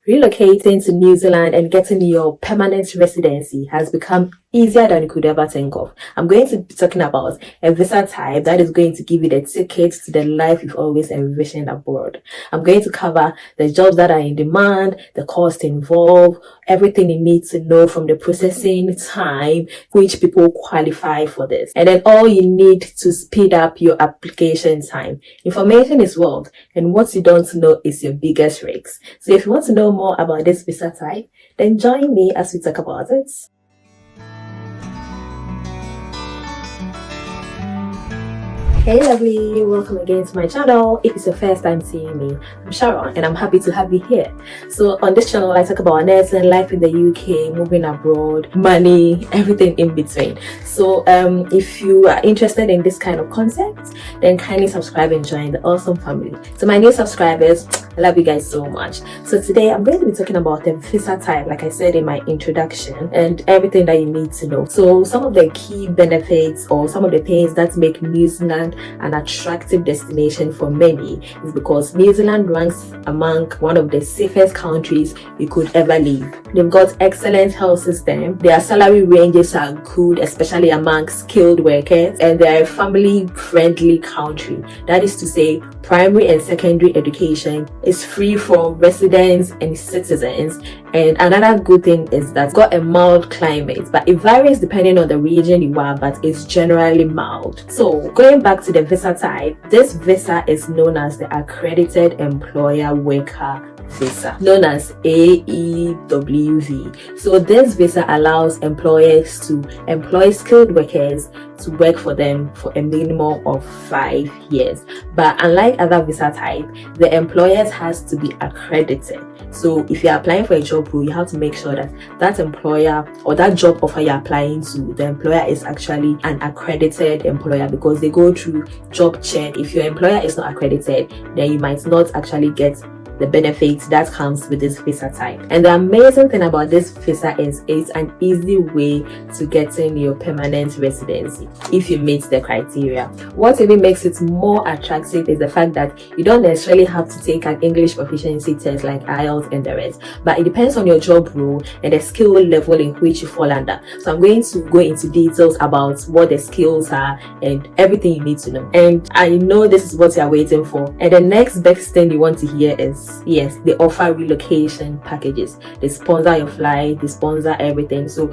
Relocating to New Zealand and getting your permanent residency has become easier than you could ever think of. I'm going to be talking about a visa type that is going to give you the tickets to the life you've always envisioned abroad. I'm going to cover the jobs that are in demand, the cost involved, everything you need to know from the processing time, which people qualify for this, and then all you need to speed up your application time. Information is wealth, and what you don't know is your biggest risk. So if you want to know more about this visa type, then join me as we talk about it. Hey lovely, welcome again to my channel. If it's your first time seeing me, I'm Sharon and I'm happy to have you here. So on this channel I talk about nursing, life in the UK, moving abroad, money, everything in between. So if you are interested in this kind of concept, then kindly subscribe and join the awesome family. To my new subscribers, I love you guys so much. So today I'm going to be talking about the visa type, like I said in my introduction, and everything that you need to know. So some of the key benefits or some of the things that make New Zealand an attractive destination for many is because New Zealand ranks among one of the safest countries you could ever live. They've got excellent health system, their salary ranges are good, especially among skilled workers, and they're a family friendly country. That is to say, primary and secondary education is free for residents and citizens. And another good thing is that it's got a mild climate, but it varies depending on the region you are, but it's generally mild. So going back to the visa type, this visa is known as the Accredited Employer Work Visa, known as AEWV. So this visa allows employers to employ skilled workers to work for them for a minimum of 5 years. But unlike other visa types, the employers has to be accredited. So if you're applying for a job role, you have to make sure that that employer or that job offer you're applying to, the employer is actually an accredited employer, because they go through job check. If your employer is not accredited, then you might not actually get the benefits that comes with this visa type. And the amazing thing about this visa is it's an easy way to getting your permanent residency if you meet the criteria. What even makes it more attractive is the fact that you don't necessarily have to take an English proficiency test like IELTS and the rest, but it depends on your job role and the skill level in which you fall under. So I'm going to go into details about what the skills are and everything you need to know. And I know this is what you're waiting for, and the next best thing you want to hear is, yes, they offer relocation packages. They sponsor your flight, they sponsor everything. So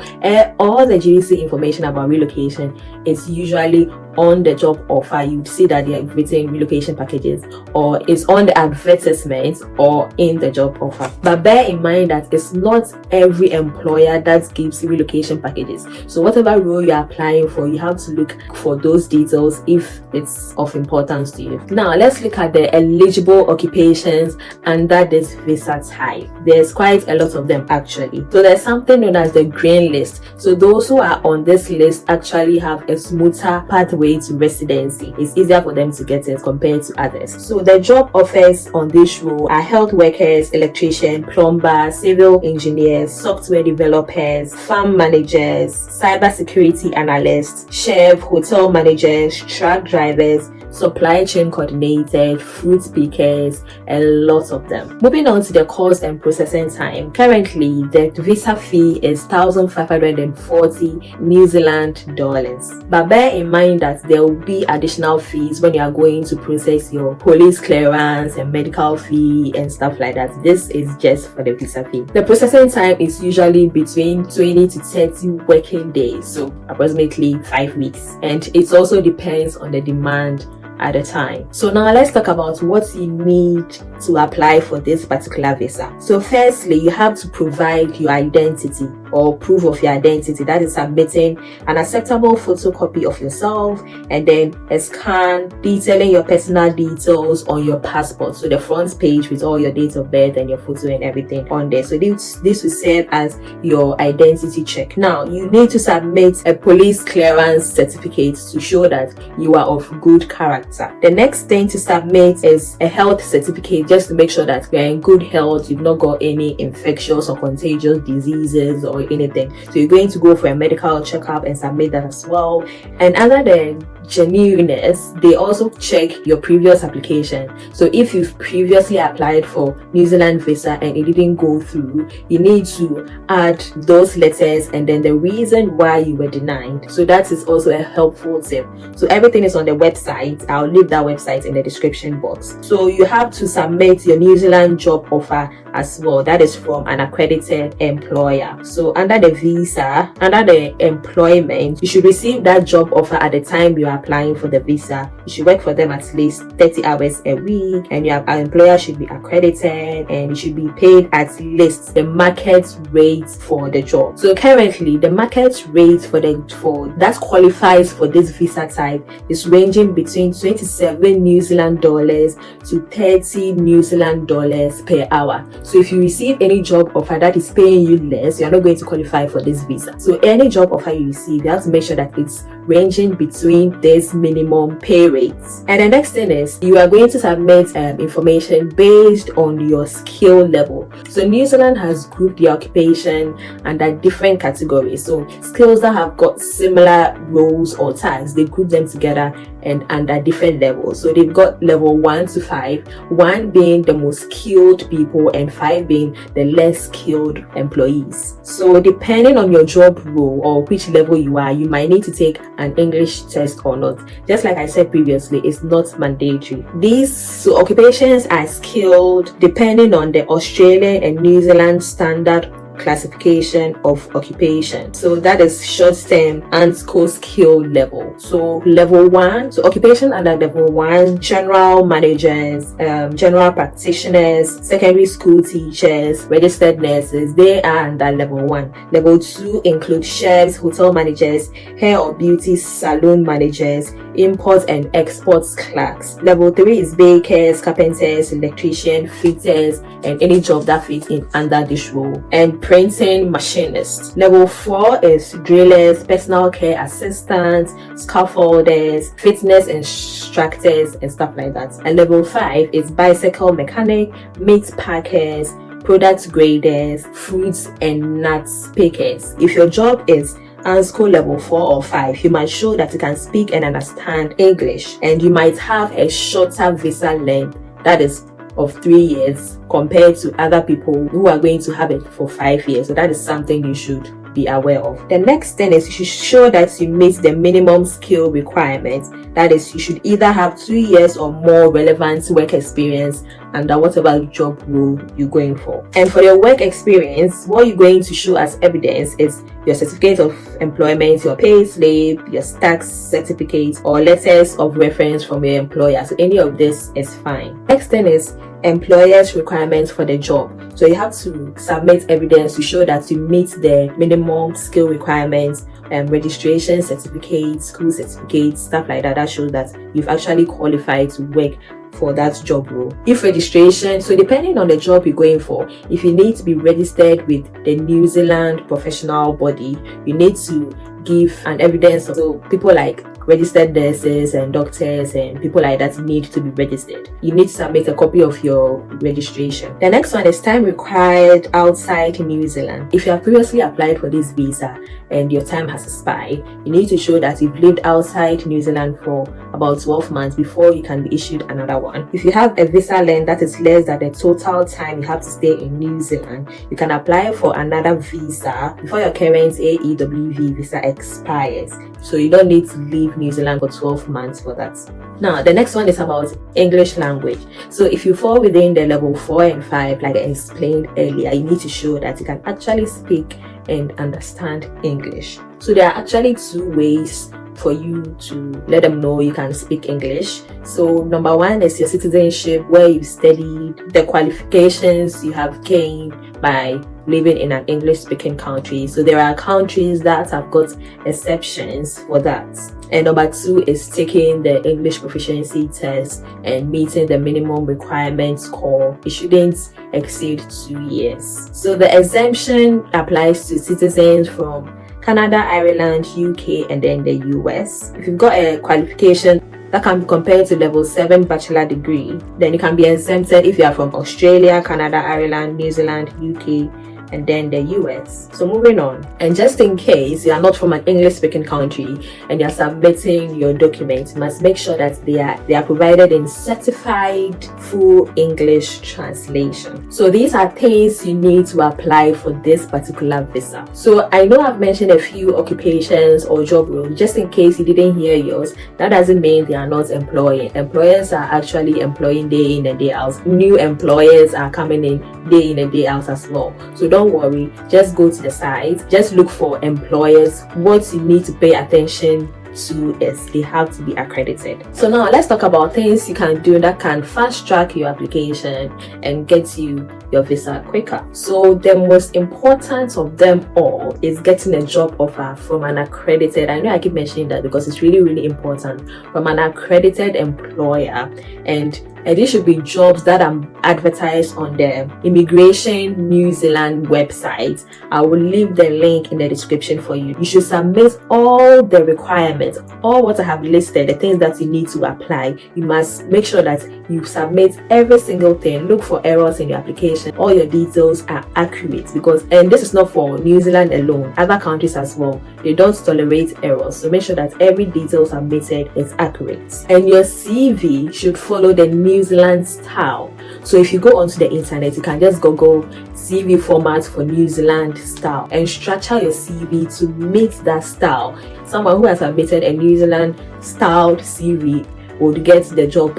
all the juicy information about relocation is usually on the job offer. You'd see that they are written relocation packages, or it's on the advertisement or in the job offer. But bear in mind that it's not every employer that gives relocation packages. So whatever role you're applying for, you have to look for those details if it's of importance to you. Now let's look at the eligible occupations under this visa type. There's quite a lot of them actually. So there's something known as the green list. So those who are on this list actually have a smoother pathway to residency. It's easier for them to get it compared to others. So the job offers on this role are health workers, electricians, plumbers, civil engineers, software developers, farm managers, cyber security analysts, chef, hotel managers, truck drivers, supply chain coordinators, fruit pickers, a lot of them. Moving on to the cost and processing time. Currently, the visa fee is 1,540 New Zealand dollars. But bear in mind that there will be additional fees when you are going to process your police clearance and medical fee and stuff like that. This is just for the visa fee. The processing time is usually between 20 to 30 working days, so approximately 5 weeks. And it also depends on the demand at a time. So now let's talk about what you need to apply for this particular visa. So firstly, you have to provide your identity or proof of your identity. That is submitting an acceptable photocopy of yourself and then a scan detailing your personal details on your passport. So the front page with all your date of birth and your photo and everything on there. So this will serve as your identity check. Now you need to submit a police clearance certificate to show that you are of good character. The next thing to submit is a health certificate, just to make sure that you are in good health, you've not got any infectious or contagious diseases or or anything. So you're going to go for a medical checkup and submit that as well. And other than genuineness, they also check your previous application. So if you've previously applied for New Zealand visa and it didn't go through, you need to add those letters and then the reason why you were denied. So that is also a helpful tip. So everything is on the website. I'll leave that website in the description box. So you have to submit your New Zealand job offer as well. That is from an accredited employer. So under the visa, under the employment, you should receive that job offer at the time you are applying for the visa. You should work for them at least 30 hours a week, and your employer should be accredited, and you should be paid at least the market rate for the job. So currently the market rate for that qualifies for this visa type is ranging between 27 New Zealand dollars to 30 New Zealand dollars per hour. So if you receive any job offer that is paying you less, you're not going to qualify for this visa. So any job offer you receive, you have to make sure that it's ranging between this minimum pay rates. And the next thing is you are going to submit information based on your skill level. So New Zealand has grouped the occupation under different categories. So skills that have got similar roles or tags, they group them together and under different levels. So they've got level 1 to 5, 1 being the most skilled people and 5 being the less skilled employees. So depending on your job role or which level you are, you might need to take an English test or not. Just like I said previously, it's not mandatory. These occupations are skilled depending on the Australian and New Zealand standard classification of occupation. So that is short-term and core skill level. So level 1, so occupation under level 1, general managers, general practitioners, secondary school teachers, registered nurses, they are under level 1. Level 2 include chefs, hotel managers, hair or beauty salon managers, import and exports clerks. Level 3 is bakers, carpenters, electricians, fitters, and any job that fits in under this role, and printing machinists. Level 4 is drillers, personal care assistants, scaffolders, fitness instructors, and stuff like that. And level 5 is bicycle mechanic, meat packers, product graders, fruits and nuts pickers. If your job is school level 4 or 5, you might show that you can speak and understand English, and you might have a shorter visa length, that is of 3 years, compared to other people who are going to have it for 5 years. So that is something you should be aware of. The next thing is you should show that you meet the minimum skill requirements. That is, you should either have 2 years or more relevant work experience under whatever job role you're going for. And for your work experience, what you're going to show as evidence is your certificate of employment, your pay slip, your tax certificate, or letters of reference from your employer. So any of this is fine. Next thing is employer's requirements for the job. So you have to submit evidence to show that you meet the minimum skill requirements, registration certificates, school certificates, stuff like that. That shows that you've actually qualified to work for that job role. If registration, so depending on the job you're going for, if you need to be registered with the New Zealand professional body, you need to give an evidence. So people like registered nurses and doctors and people like that need to be registered. You need to submit a copy of your registration. The next one is time required outside New Zealand. If you have previously applied for this visa and your time has expired, you need to show that you've lived outside New Zealand for about 12 months before you can be issued another one. If you have a visa length that is less than the total time you have to stay in New Zealand, you can apply for another visa before your current AEWV visa expires. So you don't need to leave New Zealand for 12 months for that. Now, the next one is about English language. So if you fall within the level 4 and 5, like I explained earlier, you need to show that you can actually speak and understand English. So there are actually 2 ways for you to let them know you can speak English. So number 1 is your citizenship, where you've studied, the qualifications you have gained by living in an English speaking country. So there are countries that have got exceptions for that. And number 2 is taking the English proficiency test and meeting the minimum requirement score. It shouldn't exceed 2 years. So the exemption applies to citizens from Canada, Ireland, UK, and then the US. If you've got a qualification that can be compared to level 7 bachelor degree, then you can be exempted if you are from Australia, Canada, Ireland, New Zealand, UK, and then the US. So moving on, and just in case you are not from an English speaking country and you're submitting your documents, you must make sure that they are provided in certified full English translation. So these are things you need to apply for this particular visa. So I know I've mentioned a few occupations or job roles. Just in case you didn't hear yours, that doesn't mean they are not employing. Employers are actually employing day in and day out. New employers are coming in day in and day out as well. So don't worry, just go to the site, just look for employers. What you need to pay attention to is they have to be accredited. So now let's talk about things you can do that can fast track your application and get you your visa quicker. So the most important of them all is getting a job offer from an accredited, I know I keep mentioning that because it's really important, from an accredited employer. And these should be jobs that are advertised on the Immigration New Zealand website. I will leave the link in the description for you. You should submit all the requirements, all what I have listed, the things that you need to apply. You must make sure that you submit every single thing. Look for errors in your application. All your details are accurate, because, and this is not for New Zealand alone, other countries as well, they don't tolerate errors. So make sure that every detail submitted is accurate. And your CV should follow the New Zealand style. So if you go onto the internet, you can just Google CV format for New Zealand style and structure your CV to meet that style. Someone who has submitted a New Zealand styled CV would get the job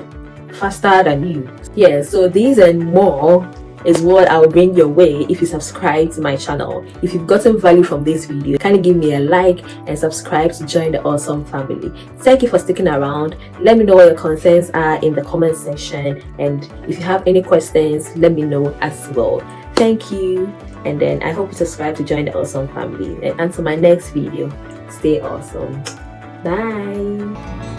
faster than you. Yeah, so these and more is what I will bring your way if you subscribe to my channel. If you've gotten value from this video, kindly give me a like and subscribe to join the awesome family. Thank you for sticking around. Let me know what your concerns are in the comment section, and if you have any questions, let me know as well. Thank you, and then I hope you subscribe to join the awesome family. And until my next video, stay awesome. Bye.